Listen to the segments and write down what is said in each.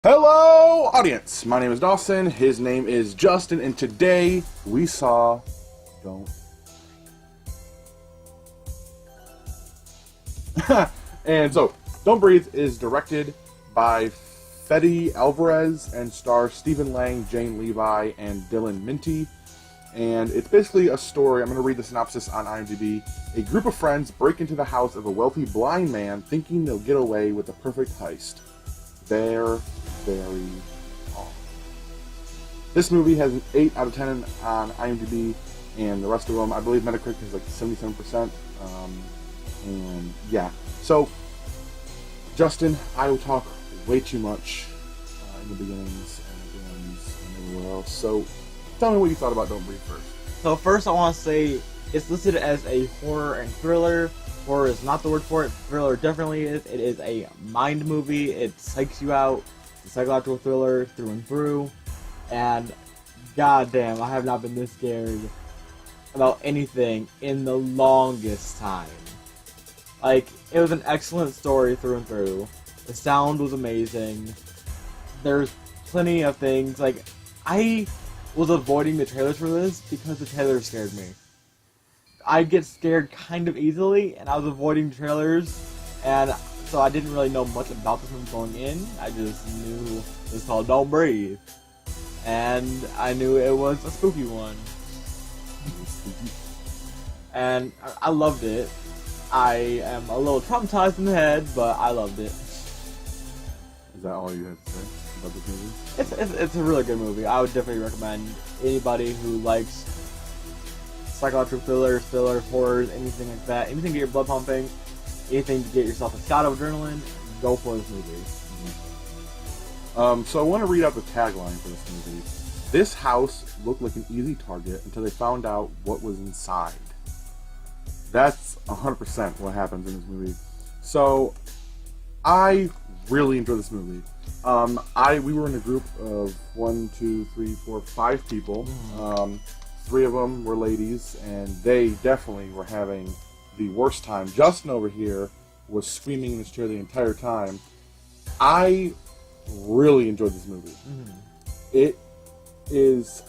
Hello, audience! My name is Dawson, his name is Justin, and today we saw Don't. And so, Don't Breathe is directed by Fede Alvarez and stars Stephen Lang, Jane Levi, and Dylan Minty. And it's basically a story. I'm going to read the synopsis on IMDb. A group of friends break into the house of a wealthy blind man thinking they'll get away with the perfect heist. They're very off. This movie has an 8 out of 10 on IMDb, and the rest of them, I believe Metacritic is like 77%. And yeah, so Justin, I will talk way too much in the beginnings and the ends and everywhere else. So tell me what you thought about Don't Breathe first. So first I want to say it's listed as a horror and thriller. Horror is not the word for it. Thriller definitely is. It is a mind movie. It psychs you out. It's a psychological thriller through and through. And goddamn, I have not been this scared about anything in the longest time. Like, it was an excellent story through and through. The sound was amazing. There's plenty of things. Like, I was avoiding the trailers for this because the trailers scared me. I get scared kind of easily, and I was avoiding trailers, and so I didn't really know much about this movie going in. I just knew it was called Don't Breathe, and I knew it was a spooky one. And I loved it. I am a little traumatized in the head, but I loved it. Is that all you had to say about this movie? It's a really good movie. I would definitely recommend anybody who likes psychological thrillers, horrors, anything like that. Anything to get your blood pumping, anything to get yourself a shot of adrenaline, go for this movie. So I want to read out the tagline for this movie. This house looked like an easy target until they found out what was inside. That's 100% what happens in this movie. So I really enjoyed this movie. We were in a group of 5 people. 3 of them were ladies, and they definitely were having the worst time. Justin over here was screaming in his chair the entire time. I really enjoyed this movie. It is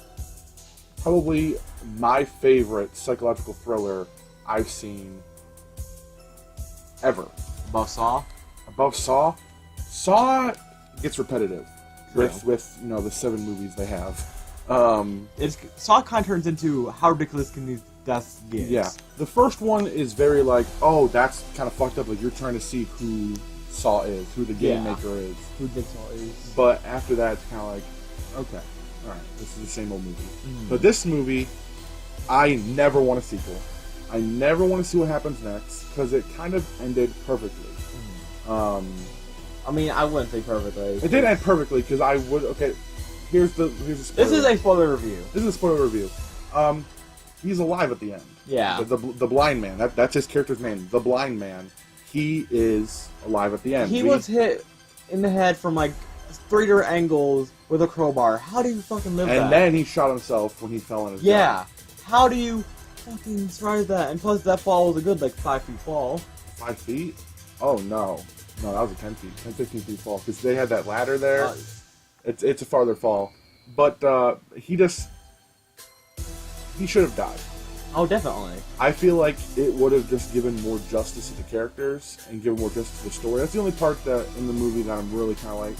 probably my favorite psychological thriller I've seen ever. Above Saw? Above Saw? Saw gets repetitive with the 7 movies they have. Saw kind of turns into how ridiculous can these deaths get. Yeah. The first one is very like, oh, that's kind of fucked up. Like, you're trying to see who Saw is, who the game maker is. Who Jigsaw is. But after that, it's kind of like, okay, alright, this is the same old movie. But this movie, I never want a sequel. I never want to see what happens next, because it kind of ended perfectly. I mean, I wouldn't say perfectly. It did end perfectly, because I would, okay, here's the spoiler. This is a spoiler review. This is a spoiler review. He's alive at the end. Yeah. The blind man. That's his character's name. The blind man. He is alive at the end. He was hit in the head from like 3 different angles with a crowbar. How do you fucking live that? And then he shot himself when he fell on his gun. How do you fucking survive that? And plus, that fall was a good like 5 feet fall. 5 feet? Oh no. No, that was a 10 feet. 10, 15 feet fall. Because they had that ladder there. It's a farther fall. But he should have died. Oh, definitely. I feel like it would have just given more justice to the characters and given more justice to the story. That's the only part that in the movie that I'm really kind of like,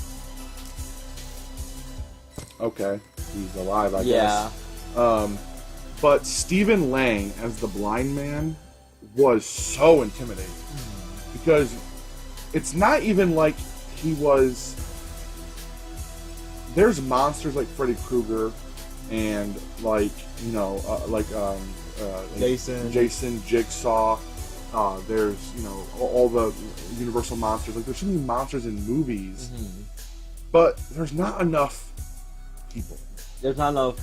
okay, he's alive, I guess. But Stephen Lang as the blind man was so intimidating. Because it's not even like he was... There's monsters like Freddy Krueger and like, Jason, Jigsaw. There's, all the Universal monsters. Like, there's so many monsters in movies, but there's not enough people. There's not enough,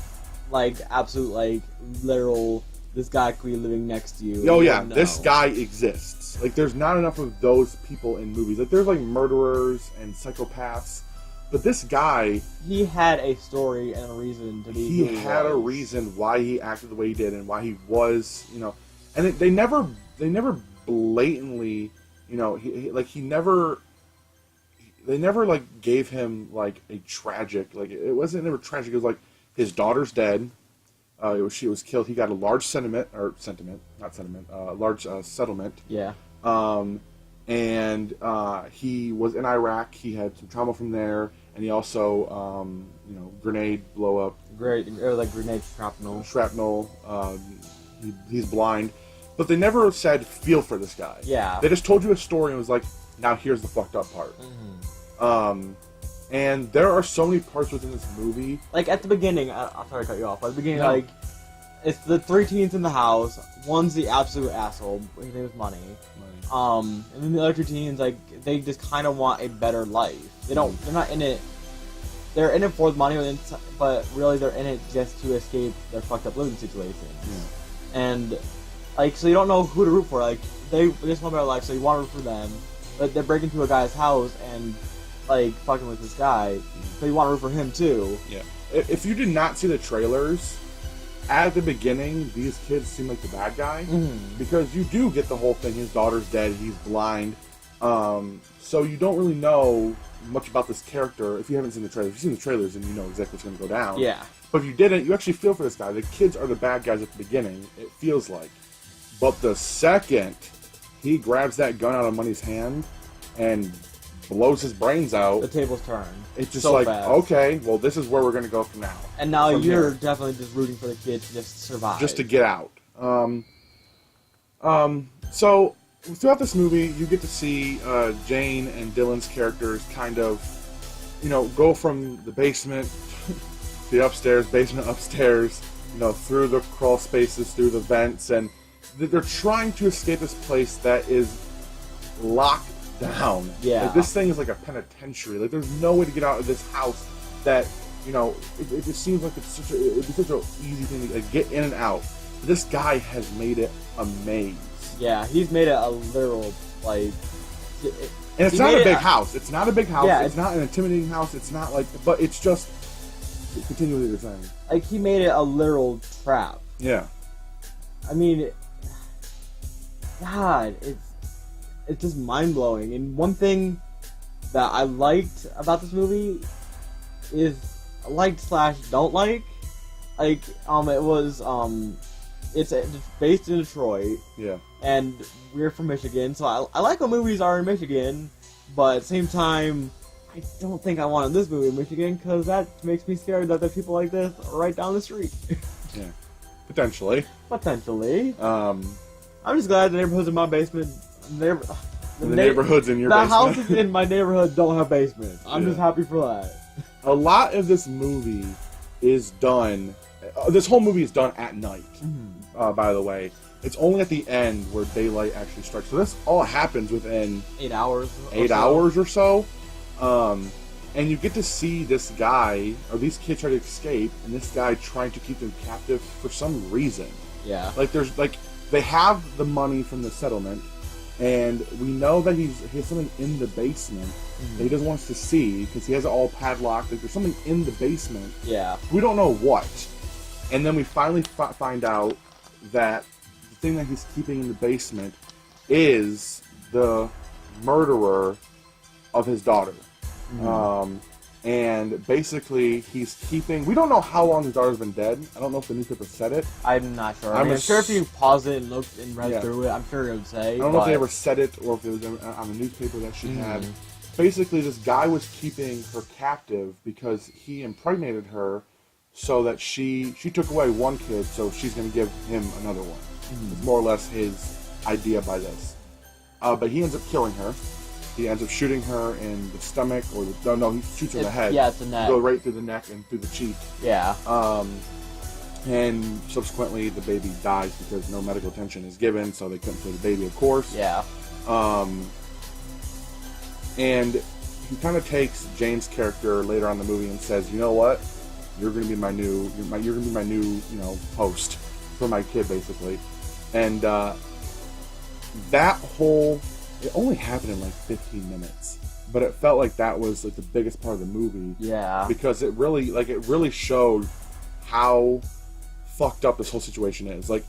like, absolute, like, literal, this guy could be living next to you. Oh, yeah, this guy exists. Like, there's not enough of those people in movies. Like, there's, like, murderers and psychopaths. But this guy... He had a story and a reason to be He had a reason why he acted the way he did and why he was, And they never blatantly, he never... they never like gave him like a tragic, like it wasn't never tragic. It was like his daughter's dead. She was killed. He got a large large settlement. Yeah. And he was in Iraq. He had some trauma from there, and he also, grenade blow up. Great, or like grenade shrapnel. He's blind, but they never said feel for this guy. Yeah. They just told you a story and was like, now here's the fucked up part. And there are so many parts within this movie. Like at the beginning, I'm sorry to cut you off. At the beginning, No. like it's the 3 teens in the house. One's the absolute asshole. His name is Money. And then the other 2 teens, like they just kind of want a better life. They don't. They're not in it. They're in it for the money, but really they're in it just to escape their fucked up living situation. Yeah. And like, so you don't know who to root for. Like they just want a better life, so you want to root for them. But they break into a guy's house and like fucking with this guy, so you want to root for him too. Yeah. If you did not see the trailers, at the beginning, these kids seem like the bad guy. Because you do get the whole thing, his daughter's dead, he's blind. So you don't really know much about this character if you haven't seen the trailers. If you've seen the trailers, then you know exactly what's going to go down. Yeah. But if you didn't, you actually feel for this guy. The kids are the bad guys at the beginning, it feels like. But the second he grabs that gun out of Money's hand and blows his brains out, The tables turn. it's just so like, fast. okay, well, this is where we're going to go from now. And now from you're here. definitely just rooting for the kid to just survive. Just to get out. So throughout this movie, you get to see Jane and Dylan's characters kind of, go from the basement to the upstairs, basement upstairs, through the crawl spaces, through the vents, and they're trying to escape this place that is locked down. Yeah. Like, this thing is like a penitentiary. Like, there's no way to get out of this house that, it just seems like it'd be such an easy thing to get in and out. This guy has made it a maze. Yeah, he's made it a literal, like... And it's not a big house. It's not a big house. Yeah, it's not an intimidating house. It's not like... But it's just... Continue what you're saying. Like, he made it a literal trap. Yeah. I mean... God, it's just mind-blowing. And one thing that I liked about this movie is... /don't like. Like, it was, it's based in Detroit. Yeah. And we're from Michigan, so I like when movies are in Michigan, but at the same time, I don't think I wanted this movie in Michigan, because that makes me scared that there's people like this right down the street. Yeah. Potentially. I'm just glad the neighborhoods in my basement, The neighborhoods in your the basement. houses in my neighborhood don't have basements. I'm just happy for that. A lot of this movie is done... this whole movie is done at night, by the way. It's only at the end where daylight actually strikes. So this all happens within 8 hours. 8 hours or so. And you get to see this guy, or these kids try to escape, and this guy trying to keep them captive for some reason. Yeah. Like, they have the money from the settlement, and we know that he has something in the basement that he doesn't want us to see, because he has it all padlocked. Like, there's something in the basement. Yeah. We don't know what. And then we finally find out that the thing that he's keeping in the basement is the murderer of his daughter. And basically, he's keeping... We don't know how long his daughter's been dead. I don't know if the newspaper said it. I'm not sure. I'm sure if you pause it and looked and read through it, I'm sure it would say. I don't know if they ever said it or if it was on the newspaper that she had. Basically, this guy was keeping her captive because he impregnated her so that she took away one kid, so she's going to give him another one. It's more or less his idea by this. But he ends up killing her. He ends up shooting her in the stomach, or he shoots her in the head. Yeah, it's the neck. Go right through the neck and through the cheek. Yeah. And subsequently, the baby dies because no medical attention is given, so they couldn't kill the baby, of course. Yeah. And he kind of takes Jane's character later on in the movie and says, "You know what? You're going to be my new, host for my kid, basically." And that whole, it only happened in like 15 minutes, but it felt like that was like the biggest part of the movie. Yeah. Because it really showed how fucked up this whole situation is. Like,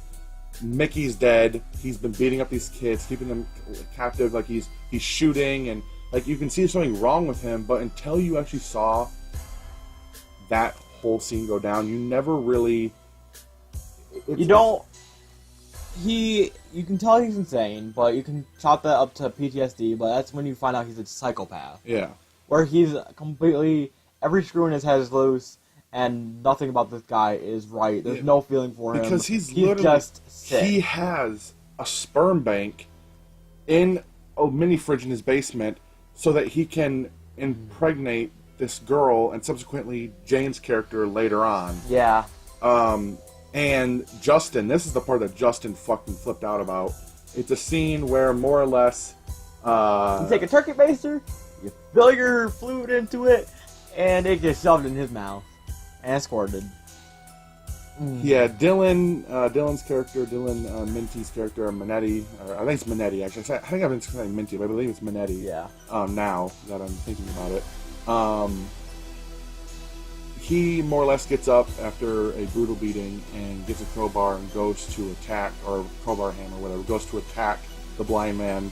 Mickey's dead. He's been beating up these kids, keeping them captive. Like, he's shooting, and Like, you can see there's something wrong with him, but until you actually saw that whole scene go down, you never really... You don't... You can tell he's insane, but you can chalk that up to PTSD, but that's when you find out he's a psychopath. Yeah. Where he's completely... Every screw in his head is loose, and nothing about this guy is right. There's no feeling for him. Because he's literally... just sick. He has a sperm bank in a mini fridge in his basement so that he can impregnate this girl and subsequently Jane's character later on. Yeah. And Justin, this is the part that Justin fucking flipped out about. It's a scene where more or less... you take a turkey baster, you fill your fluid into it, and it gets shoved in his mouth. And squirted. Yeah, Dylan's character, Minty's character, Minetti, I think it's Minetti actually. I think I've been saying Minty, but I believe it's Minetti. Yeah. Now that I'm thinking about it. He more or less gets up after a brutal beating and gets a crowbar and goes to attack, or crowbar hammer, whatever, goes to attack the blind man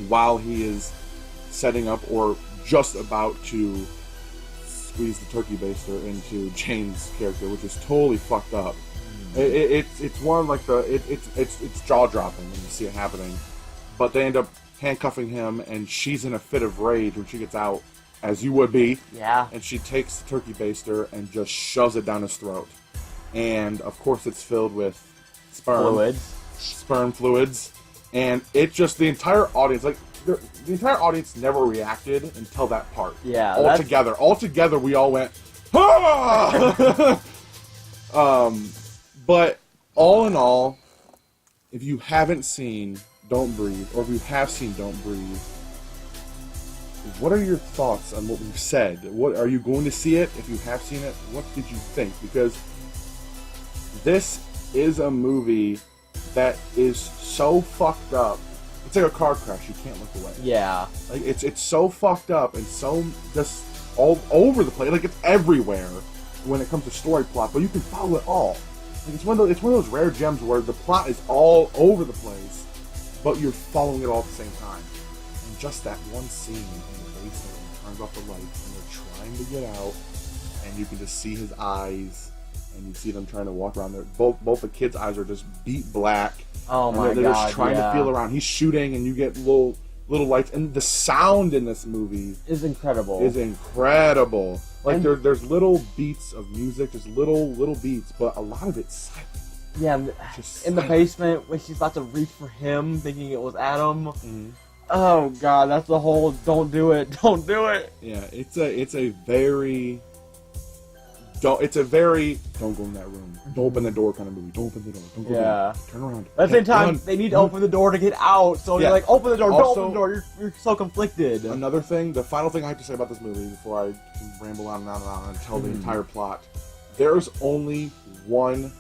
while he is setting up or just about to squeeze the turkey baster into Jane's character, which is totally fucked up. It's one of like it's jaw dropping when you see it happening. But they end up handcuffing him, and she's in a fit of rage when she gets out, as you would be. Yeah. And she takes the turkey baster and just shoves it down his throat. And of course, it's filled with sperm fluids, and it just the entire audience the entire audience never reacted until that part. Yeah. All together, we all went, ah! But all in all, if you haven't seen Don't Breathe, or if you have seen Don't Breathe, what are your thoughts on what we've said? What are you going to see it? If you have seen it, what did you think? Because this is a movie that is so fucked up. It's like a car crash. You can't look away. Yeah. Like it's so fucked up and so just all over the place. Like it's everywhere when it comes to story plot, but you can follow it all. Like it's one of those rare gems where the plot is all over the place, but you're following it all at the same time. And just that one scene in the basement when he turns off the lights and they're trying to get out, and you can just see his eyes, and you see them trying to walk around there. Both the kids' eyes are just beat black. Oh my god! They're just trying to feel around. He's shooting, and you get little lights, and the sound in this movie is incredible. Like there's little beats of music, just little beats, but a lot of it's silent. Yeah, just in the basement when she's about to reach for him, thinking it was Adam. Mm-hmm. Oh god, that's the whole don't do it. Yeah, it's a very don't go in that room. Don't open the door kind of movie. Don't open the door. Don't go there. Turn around. At the same time, they need to open the door to get out. So you're like, open the door, also, don't open the door. You're so conflicted. Another thing, the final thing I have to say about this movie before I can ramble on and on and on and tell the entire plot. There's only one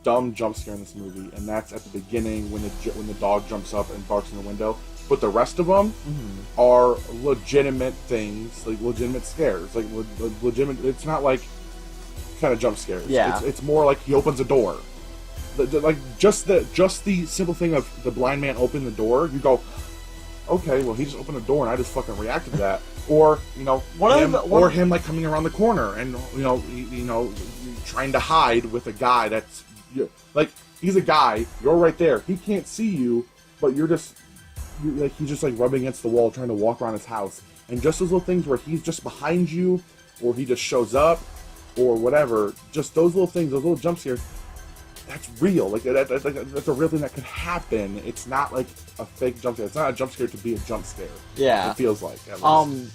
dumb jump scare in this movie, and that's at the beginning when the dog jumps up and barks in the window. But the rest of them are legitimate things, like legitimate scares, like legitimate. It's not like kind of jump scares. Yeah. It's more like he opens a door. Like just the simple thing of the blind man opening the door, you go, okay, well he just opened a door and I just fucking reacted to that. Or him like coming around the corner and trying to hide with a guy that's like he's a guy, you're right there, he can't see you, but he's just like rubbing against the wall trying to walk around his house, and just those little things where he's just behind you, or he just shows up. Or whatever, just those little things, those little jump scares, that's real. Like that's a real thing that could happen. It's not like a fake jump scare. It's not a jump scare to be a jump scare. Yeah. It feels like. One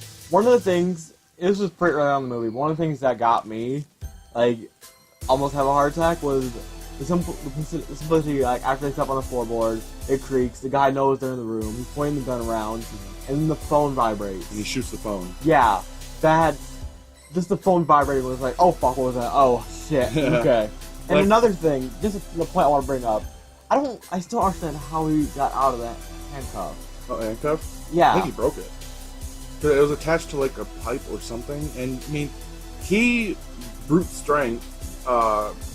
of the things, this was pretty early on in the movie, one of the things that got me, like, almost have a heart attack was the simplicity, like, after they step on the floorboard, it creaks, the guy knows they're in the room, he's pointing the gun around, and then the phone vibrates. And he shoots the phone. Yeah. Just the phone vibrating was like, oh fuck, what was that? Oh shit, okay. And another thing, just the point I want to bring up, I still don't understand how he got out of that handcuff. Oh, handcuff? Yeah. I think he broke it. It was attached to like a pipe or something, and I mean, he, brute strength,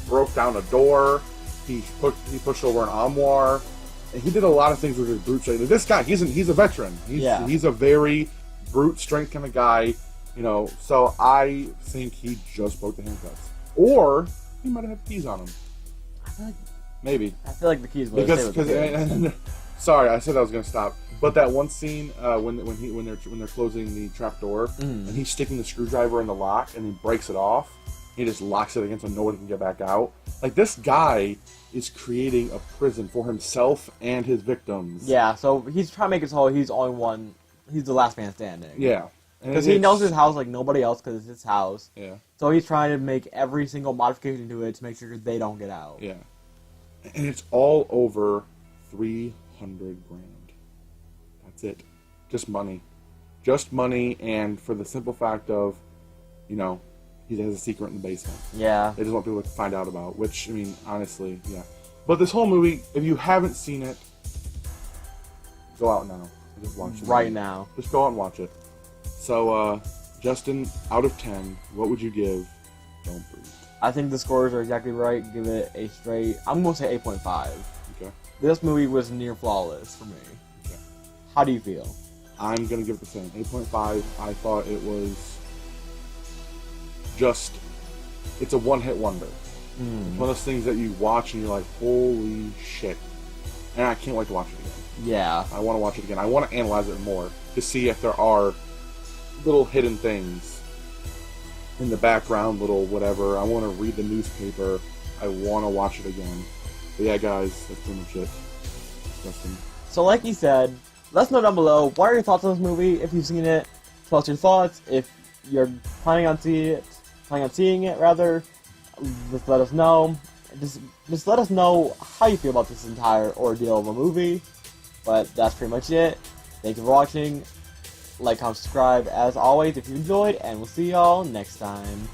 broke down a door, he pushed over an armoire, and he did a lot of things with his brute strength. This guy, he's a veteran. He's a very brute strength kind of guy, you know. So I think he just broke the handcuffs, or he might have had keys on him. Maybe. I feel like the keys would stay with the kids. Sorry, I said I was gonna stop. But that one scene when they're closing the trap door and he's sticking the screwdriver in the lock and he breaks it off, he just locks it again so nobody can get back out. Like, this guy is creating a prison for himself and his victims. Yeah, so he's trying to make it so he's only one. He's the last man standing. Yeah, because he knows his house like nobody else because it's his house. Yeah. So he's trying to make every single modification to it to make sure they don't get out. Yeah. And it's all over $300,000. That's it. Just money. Just money, and for the simple fact of, you know, he has a secret in the basement. Yeah. They just want people to find out about, which, I mean, honestly, yeah. But this whole movie, if you haven't seen it, go out now. Just watch it. Right now. Just go out and watch it. So, Justin, out of 10, what would you give Don't Breathe? I think the scores are exactly right. Give it a straight, I'm going to say 8.5. Okay. This movie was near flawless for me. Okay. How do you feel? I'm going to give it the same. 8.5. I thought it was just, it's a one-hit wonder. It's one of those things that you watch and you're like, holy shit. And I can't wait to watch it again. Yeah. I want to watch it again. I want to analyze it more to see if there are little hidden things in the background, little whatever. I want to read the newspaper. I want to watch it again. But yeah, guys, that's pretty much it. Justin. So like you said, let us know down below, what are your thoughts on this movie, if you've seen it. Tell us your thoughts. If you're planning on seeing it, just let us know. Just let us know how you feel about this entire ordeal of a movie. But that's pretty much it. Thank you for watching. Like, comment, subscribe as always if you enjoyed, and we'll see y'all next time.